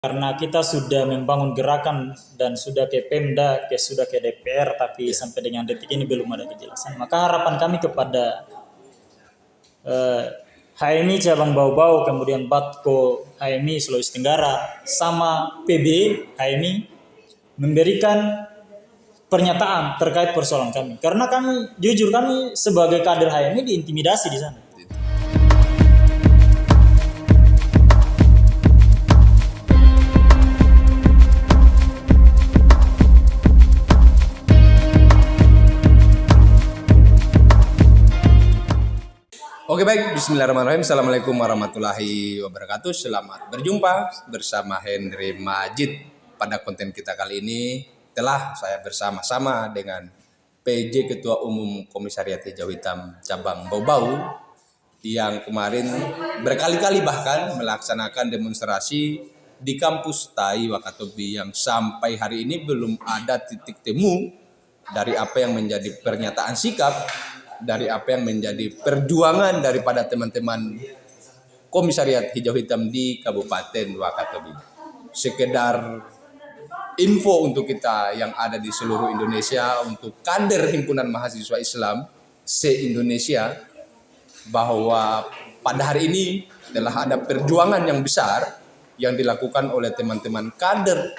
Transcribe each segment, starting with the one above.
karena kita sudah membangun gerakan dan sudah ke Pemda, sudah ke DPR, tapi sampai dengan detik ini belum ada kejelasan. Maka harapan kami kepada HMI cabang Bau-Bau, kemudian Batko HMI Sulawesi Tenggara, sama PB HMI memberikan pernyataan terkait persoalan kami. Karena kami, jujur kami sebagai kader HMI diintimidasi di sana. Oke baik, bismillahirrahmanirrahim. Assalamualaikum warahmatullahi wabarakatuh. Selamat berjumpa bersama Henry Majid. Pada konten kita kali ini telah saya bersama-sama dengan PJ Ketua Umum Komisariat Hijau Hitam Cabang Bau-Bau yang kemarin berkali-kali bahkan melaksanakan demonstrasi di kampus TAI Wakatobi yang sampai hari ini belum ada titik temu dari apa yang menjadi pernyataan sikap, dari apa yang menjadi perjuangan daripada teman-teman Komisariat Hijau Hitam di Kabupaten Wakatobi. Sekedar info untuk kita yang ada di seluruh Indonesia, untuk kader Himpunan Mahasiswa Islam se-Indonesia, bahwa pada hari ini telah ada perjuangan yang besar yang dilakukan oleh teman-teman kader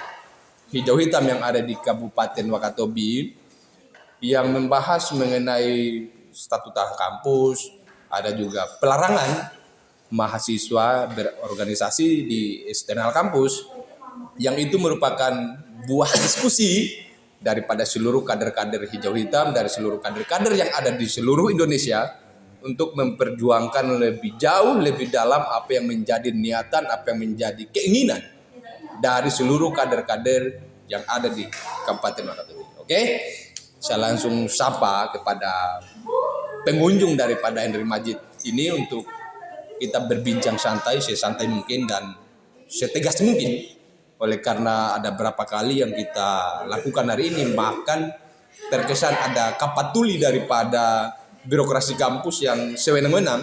Hijau Hitam yang ada di Kabupaten Wakatobi yang membahas mengenai statuta kampus, ada juga pelarangan mahasiswa berorganisasi di eksternal kampus, yang itu merupakan buah diskusi daripada seluruh kader-kader hijau hitam, dari seluruh kader-kader yang ada di seluruh Indonesia untuk memperjuangkan lebih jauh, lebih dalam apa yang menjadi niatan, apa yang menjadi keinginan dari seluruh kader-kader yang ada di Kabupaten Wakatobi. Oke? Saya langsung sapa kepada pengunjung daripada Henry Majid ini untuk kita berbincang santai, sesantai mungkin dan setegas mungkin. Oleh karena ada berapa kali yang kita lakukan hari ini, bahkan terkesan ada kapatuli daripada birokrasi kampus yang sewenang-wenang,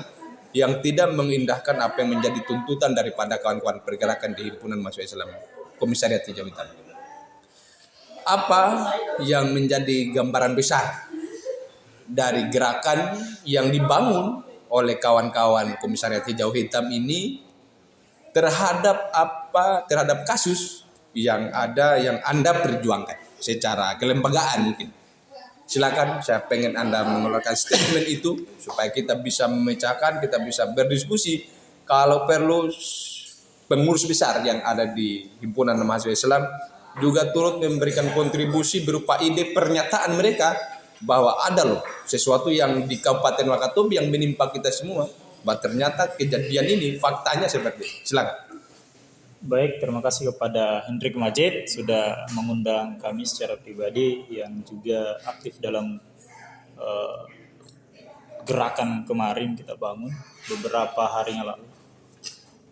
yang tidak mengindahkan apa yang menjadi tuntutan daripada kawan-kawan pergerakan di Himpunan Mahasiswa Islam Komisariat Hijau Hitam. Apa yang menjadi gambaran besar dari gerakan yang dibangun oleh kawan-kawan Komisariat Hijau Hitam ini terhadap kasus yang ada yang Anda perjuangkan secara kelembagaan mungkin. Silakan, saya pengen Anda mengeluarkan statement itu supaya kita bisa memecahkan, kita bisa berdiskusi. Kalau perlu pengurus besar yang ada di Himpunan Mahasiswa Islam juga turut memberikan kontribusi berupa ide pernyataan mereka bahwa ada loh sesuatu yang di Kabupaten Wakatobi yang menimpa kita semua, bahwa ternyata kejadian ini faktanya seperti itu. Silakan. Baik, terima kasih kepada Henry Majid sudah mengundang kami secara pribadi yang juga aktif dalam gerakan kemarin kita bangun beberapa hari yang lalu.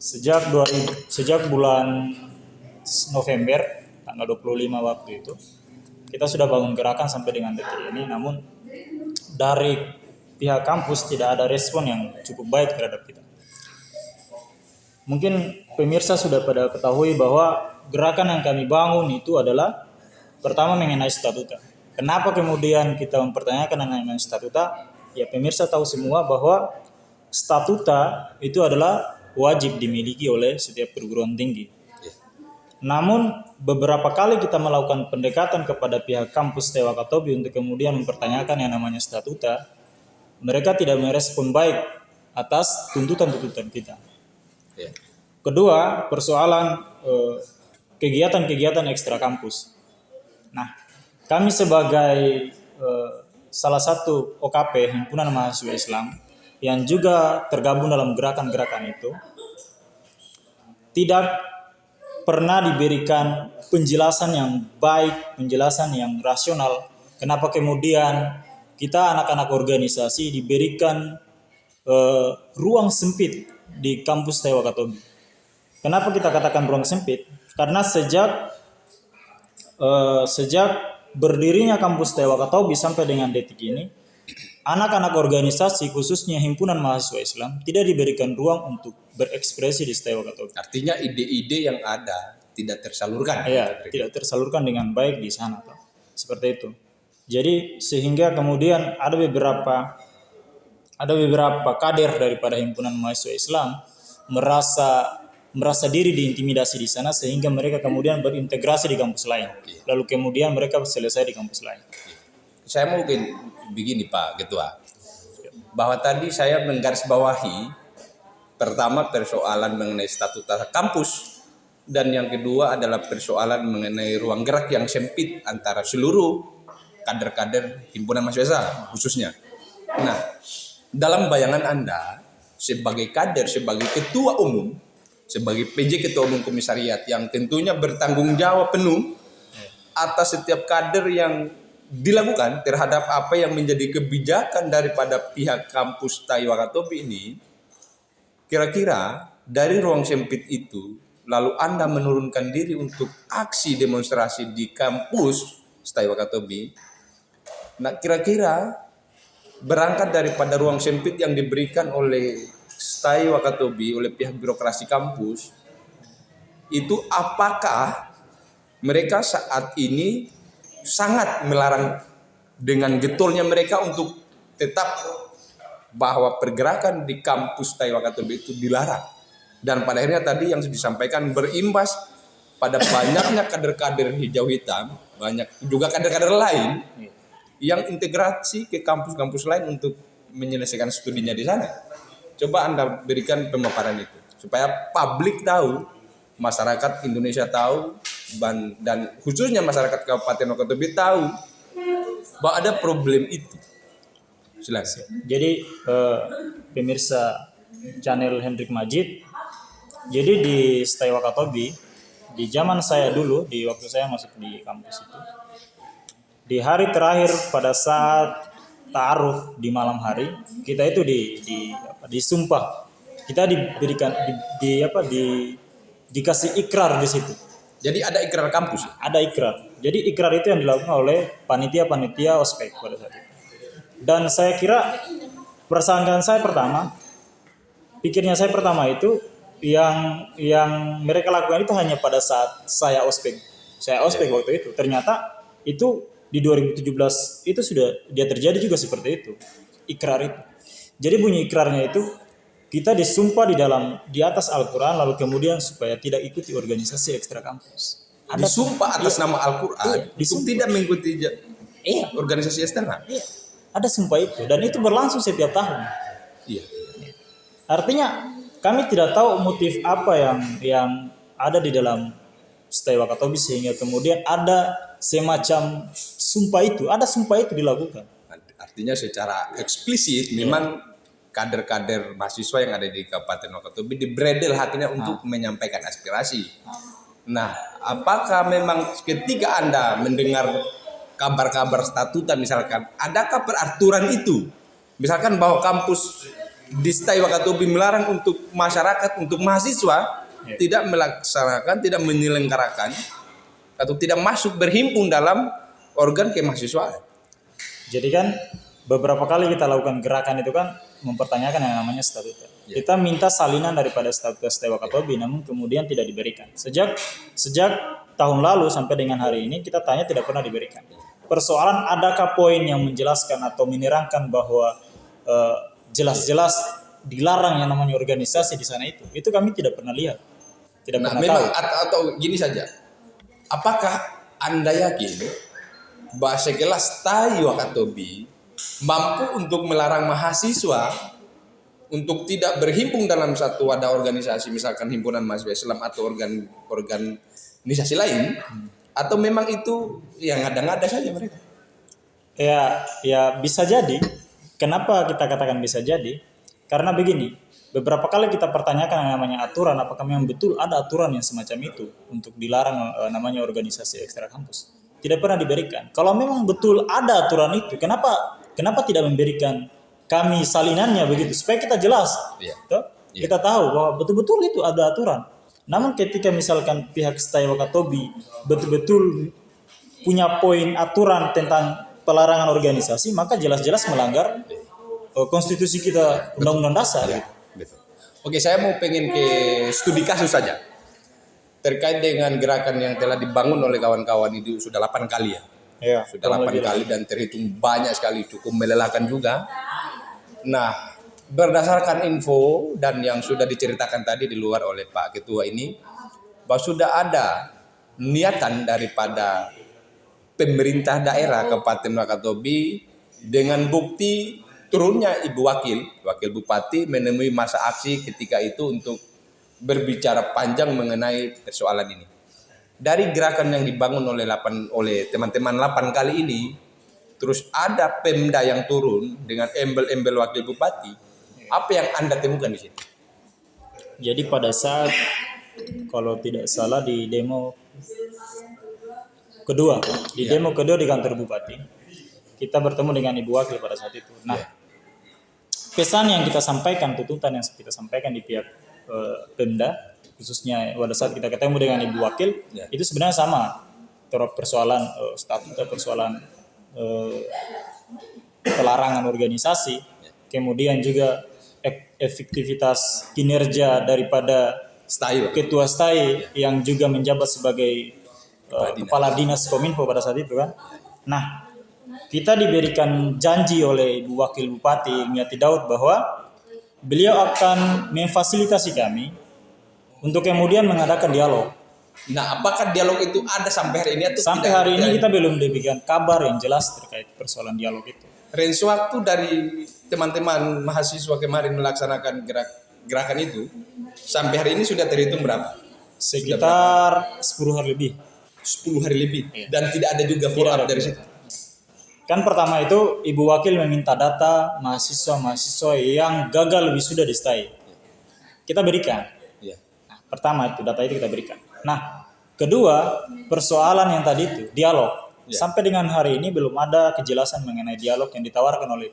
Sejak bulan November tanggal 25 waktu itu kita sudah bangun gerakan sampai dengan detik ini, namun dari pihak kampus tidak ada respon yang cukup baik terhadap kita. Mungkin pemirsa sudah pada ketahui bahwa gerakan yang kami bangun itu adalah pertama mengenai statuta. Kenapa kemudian kita mempertanyakan mengenai statuta? Ya, pemirsa tahu semua bahwa statuta itu adalah wajib dimiliki oleh setiap perguruan tinggi. Namun beberapa kali kita melakukan pendekatan kepada pihak kampus TAI Wakatobi untuk kemudian mempertanyakan yang namanya statuta, mereka tidak merespon baik atas tuntutan-tuntutan kita. Kedua, persoalan kegiatan-kegiatan ekstra kampus. Nah, kami sebagai salah satu OKP Himpunan Mahasiswa Islam yang juga tergabung dalam gerakan-gerakan itu, tidak pernah diberikan penjelasan yang baik, penjelasan yang rasional. Kenapa kemudian kita anak-anak organisasi diberikan ruang sempit di kampus TAI Wakatobi? Kenapa kita katakan ruang sempit? Karena sejak berdirinya kampus TAI Wakatobi sampai dengan detik ini, anak-anak organisasi khususnya Himpunan Mahasiswa Islam tidak diberikan ruang untuk berekspresi di TAI Wakatobi. Artinya ide-ide yang ada tidak tersalurkan. Ya, tidak tersalurkan dengan baik di sana, Pak. Seperti itu. Jadi sehingga kemudian ada beberapa kader daripada himpunan mahasiswa Islam merasa diri diintimidasi di sana, sehingga mereka kemudian berintegrasi di kampus lain. Lalu kemudian mereka selesai di kampus lain. Saya mungkin begini Pak Ketua, bahwa tadi saya menggarisbawahi pertama persoalan mengenai statuta kampus, dan yang kedua adalah persoalan mengenai ruang gerak yang sempit antara seluruh kader-kader himpunan mahasiswa Islam khususnya. Nah, dalam bayangan Anda sebagai kader, sebagai ketua umum, sebagai PJ ketua umum komisariat yang tentunya bertanggung jawab penuh atas setiap kader yang dilakukan terhadap apa yang menjadi kebijakan daripada pihak kampus TAI Wakatobi ini, kira-kira dari ruang sempit itu lalu Anda menurunkan diri untuk aksi demonstrasi di kampus TAI Wakatobi. Nah, kira-kira berangkat daripada ruang sempit yang diberikan oleh TAI Wakatobi, oleh pihak birokrasi kampus, itu apakah mereka saat ini sangat melarang dengan getolnya mereka untuk tetap bahwa pergerakan di kampus TAI Wakatobi itu dilarang. Dan pada akhirnya tadi yang disampaikan berimbas pada banyaknya kader-kader hijau hitam, banyak juga kader-kader lain yang integrasi ke kampus-kampus lain untuk menyelesaikan studinya di sana. Coba Anda berikan pemaparan itu supaya publik tahu, masyarakat Indonesia tahu, dan khususnya masyarakat Kabupaten Wakatobi tahu bahwa ada problem itu. Silakan. Jadi pemirsa channel Hendrik Majid, jadi di TAI Wakatobi di zaman saya dulu, di waktu saya masuk di kampus itu, di hari terakhir pada saat ta'aruf di malam hari, kita itu disumpah, kita diberikan dikasih ikrar di situ. Jadi ada ikrar kampus? Ada ikrar. Jadi ikrar itu yang dilakukan oleh panitia ospek pada saat itu. Dan saya kira persangkaan saya pertama, pikirnya saya pertama itu yang mereka lakukan itu hanya pada saat saya ospek. Saya ospek waktu itu. Ternyata itu di 2017 itu sudah dia terjadi juga seperti itu. Ikrar itu. Jadi bunyi ikrarnya itu kita disumpah di atas Al-Quran, lalu kemudian supaya tidak ikuti organisasi ekstra kampus. Disumpah atas nama Al-Quran untuk tidak mengikuti organisasi eksternal. Iya. Ada sumpah itu, dan itu berlangsung setiap tahun. Iya. Artinya kami tidak tahu motif apa yang ada di dalam TAI Wakatobi sehingga kemudian ada semacam sumpah itu, dilakukan. Artinya secara eksplisit memang kader-kader mahasiswa yang ada di Kabupaten Wakatobi dibredel hatinya untuk menyampaikan aspirasi. Nah, apakah memang ketika Anda mendengar kabar-kabar statuta misalkan, adakah peraturan itu? Misalkan bahwa kampus di TAI Wakatobi melarang untuk masyarakat, untuk mahasiswa tidak melaksanakan, tidak menyelenggarakan atau tidak masuk berhimpun dalam organ kemahasiswaan. Jadi kan beberapa kali kita lakukan gerakan itu kan mempertanyakan yang namanya statuta. Kita minta salinan daripada statuta TAI Wakatobi, namun kemudian tidak diberikan. Sejak tahun lalu sampai dengan hari ini kita tanya tidak pernah diberikan. Persoalan adakah poin yang menjelaskan atau menerangkan bahwa jelas-jelas dilarang yang namanya organisasi di sana itu kami tidak pernah lihat. Tidak pernah memang tahu. Atau gini saja. Apakah Anda yakin bahwa sekelas TAI Wakatobi mampu untuk melarang mahasiswa untuk tidak berhimpun dalam satu wadah organisasi, misalkan himpunan mahasiswa Islam atau organisasi lain, atau memang itu yang ngada-ngada saja mereka? Ya bisa jadi. Kenapa kita katakan bisa jadi? Karena begini, beberapa kali kita pertanyakan yang namanya aturan, apakah memang betul ada aturan yang semacam itu untuk dilarang namanya organisasi ekstra kampus? Tidak pernah diberikan. Kalau memang betul ada aturan itu, kenapa tidak memberikan kami salinannya begitu supaya kita jelas, kita tahu bahwa betul-betul itu ada aturan. Namun ketika misalkan pihak TAI Wakatobi betul-betul punya poin aturan tentang pelarangan organisasi, maka jelas-jelas melanggar konstitusi kita, undang-undang dasar. Betul. Oke, saya mau pengen ke studi kasus saja. terkait dengan gerakan yang telah dibangun oleh kawan-kawan itu sudah 8 kali ya. Ya, Sudah 8 kali dan terhitung banyak sekali, cukup melelahkan juga. Nah, berdasarkan info dan yang sudah diceritakan tadi di luar oleh Pak Ketua ini, bahwa sudah ada niatan daripada pemerintah daerah Kabupaten Wakatobi dengan bukti turunnya Ibu Wakil Bupati menemui masa aksi ketika itu untuk berbicara panjang mengenai persoalan ini. Dari gerakan yang dibangun oleh teman-teman 8 kali ini, terus ada Pemda yang turun dengan embel-embel Wakil Bupati. Apa yang Anda temukan di sini? Jadi pada saat, kalau tidak salah di demo kedua di kantor Bupati, kita bertemu dengan Ibu Wakil pada saat itu. Nah, pesan yang kita sampaikan, tuntutan yang kita sampaikan di pihak Pemda, khususnya pada saat kita ketemu dengan Ibu Wakil, itu sebenarnya sama. Terhadap persoalan statuta, persoalan pelarangan organisasi, kemudian juga efektivitas kinerja daripada Ketua STAI yang juga menjabat sebagai Kepala Dinas Kominfo pada saat itu kan. Nah, kita diberikan janji oleh Ibu Wakil Bupati Miati Daud bahwa beliau akan memfasilitasi kami untuk kemudian mengadakan dialog. Nah, apakah dialog itu ada sampai hari ini atau sampai tidak? hari ini kita belum diberikan kabar yang jelas terkait persoalan dialog itu. Range waktu dari teman-teman mahasiswa kemarin melaksanakan gerakan itu sampai hari ini sudah terhitung berapa? Sekitar 10 hari lebih. 10 hari lebih. Dan tidak ada juga follow up dari situ. Kan pertama itu Ibu Wakil meminta data mahasiswa-mahasiswa yang gagal wisuda di STAI. Kita berikan. Nah, pertama itu data itu kita berikan. Nah, kedua persoalan yang tadi itu dialog. Sampai dengan hari ini belum ada kejelasan mengenai dialog yang ditawarkan oleh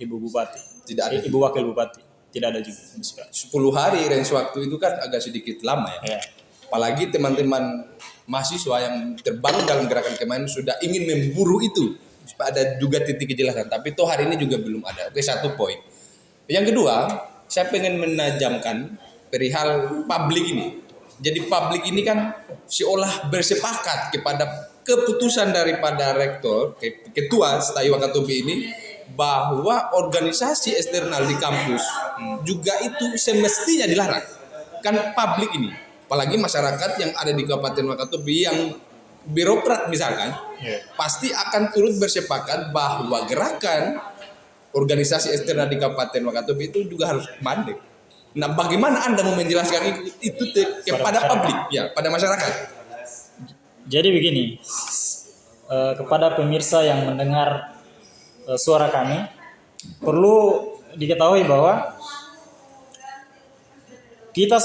Ibu Bupati. Tidak ada. Ibu Wakil Bupati. Tidak ada juga. 10 hari range waktu itu kan agak sedikit lama ya. Apalagi teman-teman mahasiswa yang terbangun dalam gerakan kemarin sudah ingin memburu itu. Supaya ada juga titik kejelasan. Tapi toh hari ini juga belum ada. Oke, satu poin. Yang kedua, saya pengen menajamkan perihal publik ini. Jadi publik ini kan seolah bersepakat kepada keputusan daripada rektor, ketua STAI Wakatobi ini, bahwa organisasi eksternal di kampus juga itu semestinya dilarang. Kan publik ini, apalagi masyarakat yang ada di Kabupaten Wakatobi yang birokrat misalkan, pasti akan turut bersepakat bahwa gerakan organisasi eksternal di Kabupaten Wakatobi itu juga harus mandek. Nah, bagaimana Anda mau menjelaskan itu kepada publik, ya, pada masyarakat? Jadi begini, kepada pemirsa yang mendengar suara kami, perlu diketahui bahwa kita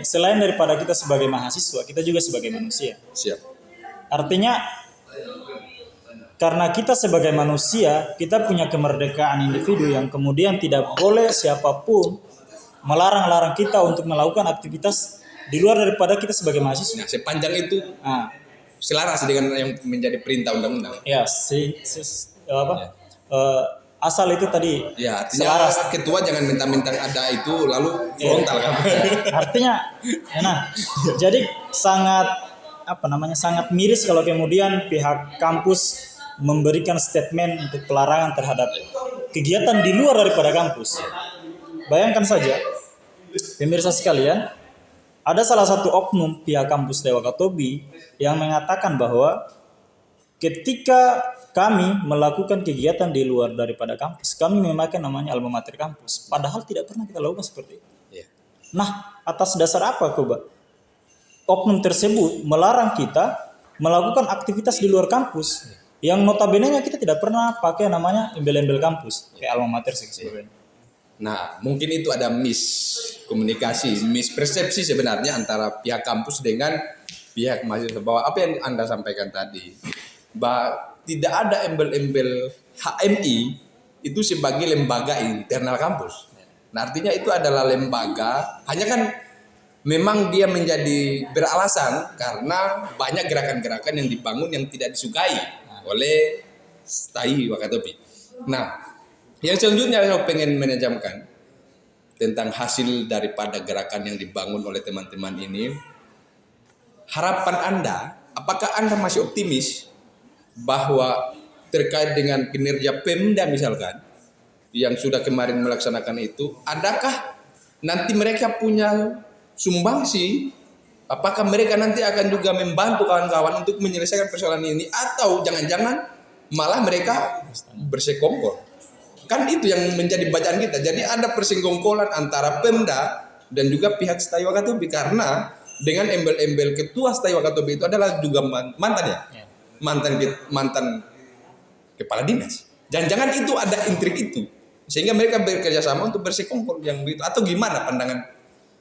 selain daripada kita sebagai mahasiswa, kita juga sebagai manusia. Siap. Artinya, karena kita sebagai manusia, kita punya kemerdekaan individu yang kemudian tidak boleh siapapun melarang-larang kita untuk melakukan aktivitas di luar daripada kita sebagai mahasiswa. Nah, sepanjang itu selaras dengan yang menjadi perintah undang-undang. Ya, asal itu tadi. Ya, artinya selaras. Ketua jangan minta-minta ada itu lalu frontal kan. Artinya, jadi sangat miris kalau kemudian pihak kampus memberikan statement untuk pelarangan terhadap kegiatan di luar daripada kampus. Bayangkan saja, pemirsa sekalian, ada salah satu oknum pihak kampus STAI Wakatobi yang mengatakan bahwa ketika kami melakukan kegiatan di luar daripada kampus, kami memakai namanya alma mater kampus, padahal tidak pernah kita lakukan seperti itu. Nah, atas dasar apa coba? Oknum tersebut melarang kita melakukan aktivitas di luar kampus yang notabene kita tidak pernah pakai namanya embel-embel kampus kayak alma mater sebagainya. Nah, mungkin itu ada miskomunikasi, mispersepsi sebenarnya antara pihak kampus dengan pihak mahasiswa. Bahwa apa yang Anda sampaikan tadi, bahwa tidak ada embel-embel HMI itu sebagai lembaga internal kampus. Nah, artinya itu adalah lembaga, hanya kan memang dia menjadi beralasan karena banyak gerakan-gerakan yang dibangun yang tidak disukai oleh STAI Wakatobi. Nah, yang selanjutnya saya pengen menajamkan tentang hasil daripada gerakan yang dibangun oleh teman-teman ini. harapan Anda, apakah Anda masih optimis bahwa terkait dengan kinerja Pemda misalkan yang sudah kemarin melaksanakan itu, adakah nanti mereka punya sumbangsi? Apakah mereka nanti akan juga membantu kawan-kawan untuk menyelesaikan persoalan ini, atau jangan-jangan malah mereka bersekongkol? Kan itu yang menjadi bacaan kita. Jadi ada persekongkolan antara Pemda dan juga pihak Setai Wakatobi, karena dengan embel-embel ketua Setai Wakatobi itu adalah juga mantan ya, mantan kepala dinas. Jangan-jangan itu ada intrik itu, sehingga mereka bekerja sama untuk bersekongkol yang begitu, atau gimana pandangan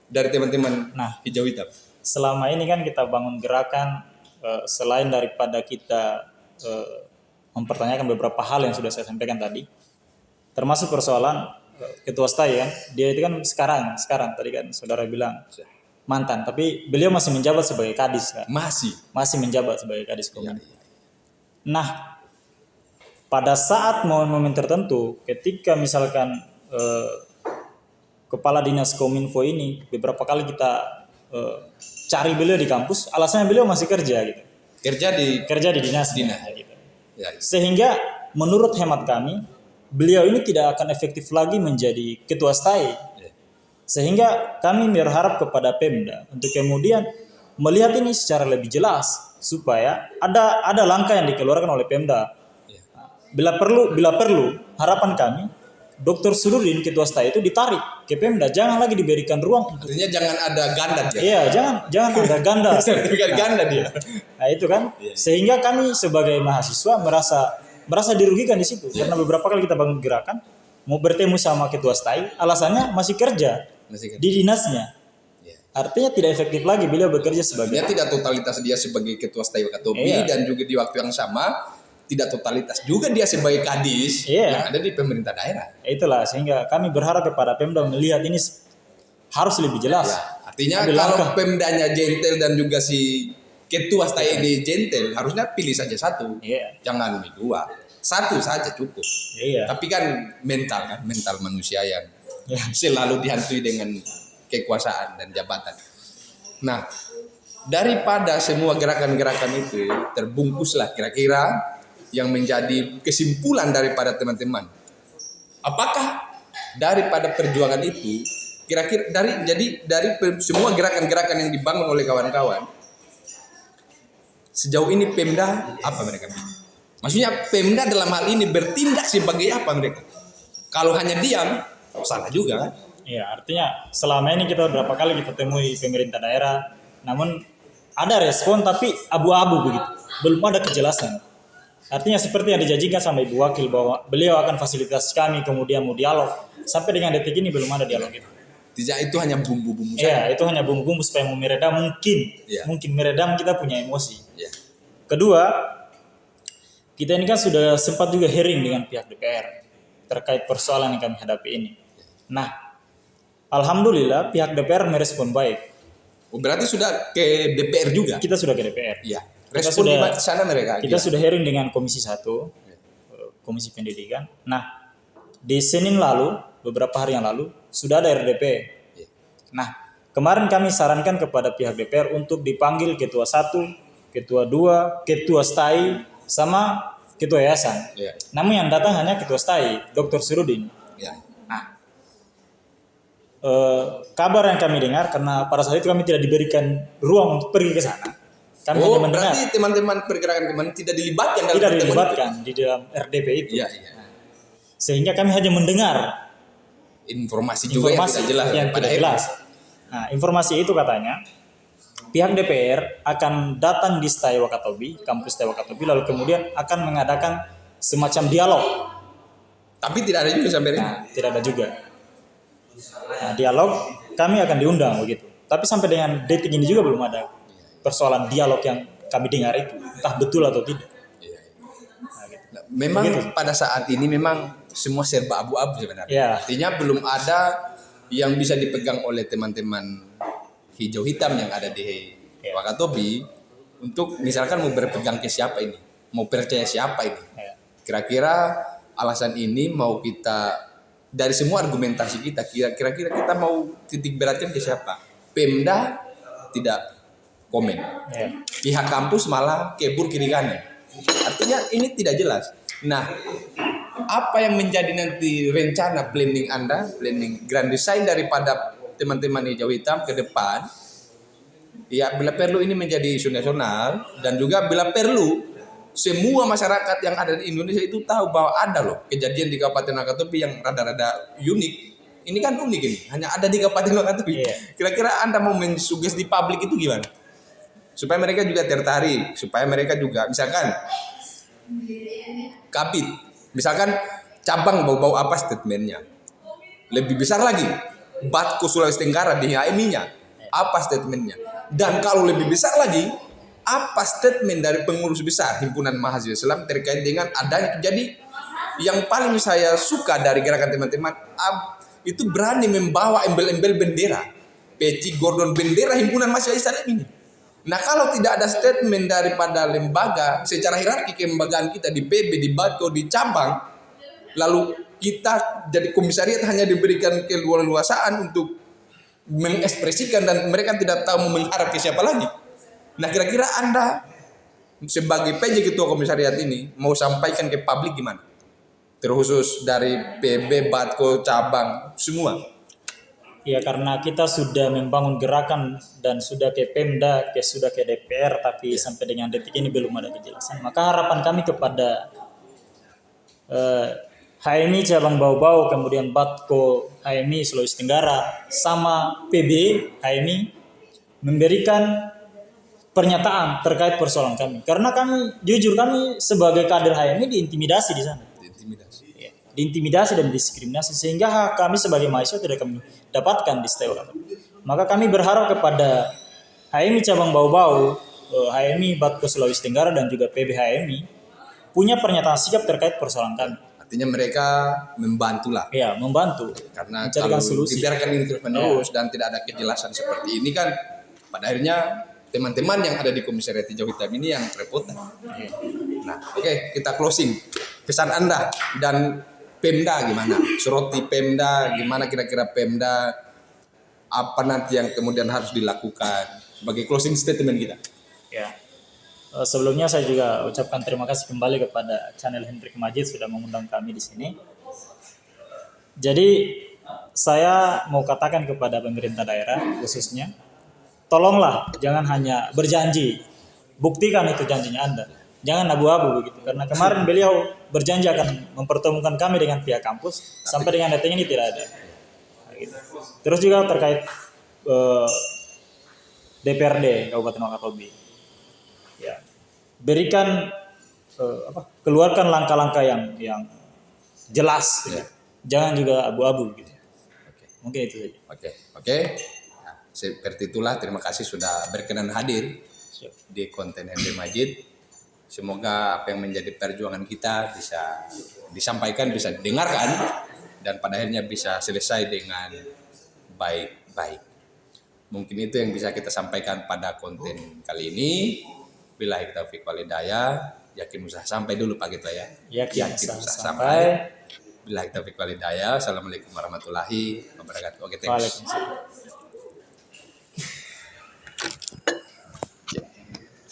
dari teman-teman hijau hitam? Selama ini kan kita bangun gerakan selain daripada kita mempertanyakan beberapa hal yang sudah saya sampaikan tadi, termasuk persoalan ketua Setai kan, dia itu kan sekarang tadi kan saudara bilang mantan, tapi beliau masih menjabat sebagai kadis kan? Masih menjabat sebagai kadis Kominfo. Nah, pada saat momen-momen tertentu, ketika misalkan kepala dinas Kominfo ini beberapa kali kita cari beliau di kampus, alasannya beliau masih kerja gitu. Kerja di dinas. Gitu. Ya. Sehingga menurut hemat kami, beliau ini tidak akan efektif lagi menjadi ketua Setai. Sehingga kami berharap kepada Pemda untuk kemudian melihat ini secara lebih jelas, supaya ada langkah yang dikeluarkan oleh Pemda. Bila perlu harapan kami, Dr. Surudin ketua Setai itu ditarik ke Pemda, jangan lagi diberikan ruang untuk. Artinya jangan ada ganda dia. Iya, jangan ada ganda. Sertifikat ganda dia. Nah itu kan, sehingga kami sebagai mahasiswa merasa dirugikan di situ, karena beberapa kali kita bangun gerakan mau bertemu sama ketua Setai, alasannya masih kerja di dinasnya. Artinya tidak efektif lagi beliau bekerja sebagai. Dia tidak totalitas dia sebagai ketua Setai Wakatobi, dan juga di waktu yang sama tidak totalitas juga dia sebagai kadis yang ada di pemerintah daerah. Itulah sehingga kami berharap kepada Pemda melihat ini harus lebih jelas. Artinya kalau Pemdanya jentel dan juga si ketua Setai ini jentel, harusnya pilih saja satu. Jangan dua. Satu saja cukup. Tapi kan mental manusia yang selalu dihantui dengan kekuasaan dan jabatan. Nah, daripada semua gerakan-gerakan itu terbungkuslah kira-kira yang menjadi kesimpulan daripada teman-teman. Apakah daripada perjuangan itu, kira-kira dari semua gerakan-gerakan yang dibangun oleh kawan-kawan, sejauh ini Pemda apa mereka? Maksudnya Pemda dalam hal ini bertindak sebagai apa mereka? Kalau hanya diam, salah juga kan? Iya, artinya selama ini kita berapa kali kita temui pemerintah daerah, namun ada respon tapi abu-abu begitu, belum ada kejelasan. Artinya seperti yang dijanjikan sama Ibu Wakil bahwa beliau akan fasilitas kami, kemudian mau dialog. Sampai dengan detik ini belum ada dialog itu. Tidak, itu hanya bumbu-bumbu saja. Iya, itu hanya bumbu-bumbu supaya mau meredam mungkin meredam kita punya emosi. Kedua, kita ini kan sudah sempat juga hearing dengan pihak DPR terkait persoalan yang kami hadapi ini. Nah, alhamdulillah pihak DPR merespon baik. Berarti sudah ke DPR juga? Kita sudah ke DPR. Iya. Respon di sana mereka. Kita sudah hearing dengan Komisi 1, Komisi Pendidikan. Nah, di Senin lalu, beberapa hari yang lalu, sudah ada RDP. Nah, kemarin kami sarankan kepada pihak DPR untuk dipanggil Ketua 1, Ketua 2, Ketua Setai, sama Ketua Yayasan. Namun yang datang hanya Ketua Setai, Dr. Surudin. Nah, kabar yang kami dengar, karena pada saat itu kami tidak diberikan ruang untuk pergi ke sana. Kami hanya mendengar. Berarti teman-teman pergerakan kemarin tidak dilibatkan di dalam RDP itu. Sehingga kami hanya mendengar informasi juga yang tidak jelas. Nah, informasi itu katanya pihak DPR akan datang di Setai Wakatobi, kampus Setai Wakatobi, lalu kemudian akan mengadakan semacam dialog. Tapi tidak ada juga sampai ini. Tidak ada juga. Nah, dialog kami akan diundang begitu. Tapi sampai dengan detik ini juga belum ada persoalan dialog yang kami dengar itu, entah betul atau tidak. Memang begitu. Pada saat ini memang semua serba abu-abu sebenarnya. Artinya belum ada yang bisa dipegang oleh teman-teman hijau hitam yang ada di Wakatobi untuk misalkan mau berpegang ke siapa ini, mau percaya siapa ini. Kira-kira alasan ini mau kita dari semua argumentasi kita, kira-kira kita mau titik beratkan ke siapa? Pemda tidak komen. Ya. Pihak kampus malah kebur kiri kanan. Artinya ini tidak jelas. Nah, apa yang menjadi nanti rencana planning Anda, planning grand design daripada teman-teman hijau hitam ke depan? Ya, bila perlu ini menjadi isu nasional, dan juga bila perlu semua masyarakat yang ada di Indonesia itu tahu bahwa ada loh kejadian di Kabupaten Wakatobi yang rada-rada unik. Ini kan unik ini, hanya ada di Kabupaten Wakatobi. Iya. Kira-kira Anda mau mensuges di publik itu gimana? Supaya mereka juga tertarik, supaya mereka juga misalkan Kabit, misalkan cabang bau-bau apa statementnya? Lebih besar lagi, Batko Sulawesi Tenggara di HMI-nya, apa statementnya? Dan kalau lebih besar lagi, apa statement dari pengurus besar Himpunan Mahasiswa Islam terkait dengan adanya. Jadi yang paling saya suka dari gerakan teman-teman itu berani membawa embel-embel bendera, peci Gordon bendera Himpunan Mahasiswa Islam ini. Nah, kalau tidak ada statement daripada lembaga secara hierarki kelembagaan kita di PB, di Batko, di cabang, lalu kita jadi komisariat hanya diberikan keleluasaan untuk mengekspresikan dan mereka tidak tahu mau mengharap ke siapa lagi. Nah, kira-kira Anda sebagai PJ Ketua Komisariat ini mau sampaikan ke publik gimana? Terkhusus dari PB, Batko, cabang, semua. Ya, karena kita sudah membangun gerakan dan sudah ke Pemda, sudah ke DPR, tapi sampai dengan detik ini belum ada kejelasan. Maka harapan kami kepada HMI cabang Bau-Bau, kemudian Batko HMI Sulawesi Tenggara, sama PB HMI memberikan pernyataan terkait persoalan kami. Karena kami, jujur kami sebagai kader HMI diintimidasi di sana. Diintimidasi dan diskriminasi, sehingga hak kami sebagai mahasiswa tidak kami dapatkan di STEO. Maka kami berharap kepada HMI cabang Bau-Bau, HMI Batko Sulawesi Tenggara dan juga PB HMI punya pernyataan sikap terkait persoalan kami. Artinya mereka membantu lah. Ya, membantu. Karena mencarikan kalau solusi. Dibiarkan ini terus-menerus dan tidak ada kejelasan seperti ini kan, pada akhirnya teman-teman yang ada di Komisariat Hijau Hitam ini yang repotan. Nah, oke, kita closing. Pesan Anda dan Pemda gimana? Soroti Pemda, gimana kira-kira Pemda, apa nanti yang kemudian harus dilakukan sebagai closing statement kita? Ya, sebelumnya saya juga ucapkan terima kasih kembali kepada channel Hendrik Majid sudah mengundang kami di sini. Jadi saya mau katakan kepada pemerintah daerah khususnya, tolonglah jangan hanya berjanji, buktikan itu janjinya Anda. Jangan abu-abu begitu, karena kemarin beliau berjanji akan mempertemukan kami dengan pihak kampus, sampai dengan detik ini tidak ada. Gitu. Terus juga terkait DPRD Kabupaten Wakatobi, ya, berikan keluarkan langkah-langkah yang jelas, gitu. Jangan juga abu-abu gitu. Mungkin itu saja. Oke. Nah, seperti itulah, terima kasih sudah berkenan hadir di konten Hendrik Majid. Semoga apa yang menjadi perjuangan kita bisa disampaikan, bisa didengarkan, dan pada akhirnya bisa selesai dengan baik-baik. Mungkin itu yang bisa kita sampaikan pada konten kali ini. Billahi taufiq wal hidayah. Yakin usaha sampai dulu Pak Ketua ya. Yakin usaha sampai. Billahi taufiq wal hidayah. Assalamualaikum warahmatullahi wabarakatuh. Oke, thanks. Waalaikumsalam.